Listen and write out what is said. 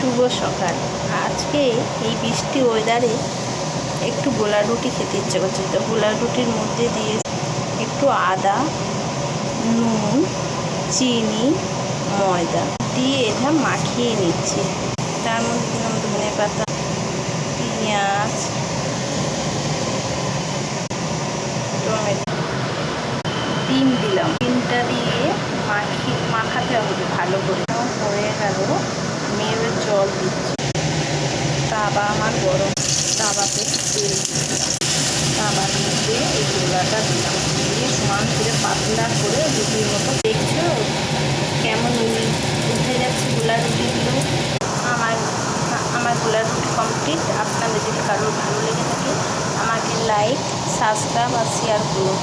শুভ সকাল। আজকে এই বৃষ্টি ওয়েদারে একটু গোলা রুটি খেতে ইচ্ছে করছে, তো গোলা রুটির মধ্যে দিয়ে একটু আদা, নুন, চিনি, ময়দা দিয়ে এটা মাখিয়ে নিচ্ছি। তার মধ্যে দিলাম ধনে পাতা, পেঁয়াজ, টমেটো, ডিম দিলাম। ডিমটা দিয়ে মাখাতে হবে ভালো করে। হয়ে গেল, আমি এবার জল দিচ্ছি। তাওয়া আমার গরম, তাওয়াতে তেল দিচ্ছি। তাওয়ার মধ্যে এই গোলাটা দিলাম, দিয়ে সমান করে পাতলা করে রুটির মতো। দেখছো কেমন উঠে যাচ্ছে গোলা রুটিগুলো। আমার গোলা রুটি কমপ্লিট। আপনাদের যদি কারোর ভালো লেগে থাকে আমাকে লাইক, সাবস্ক্রাইব আর শেয়ার করুন।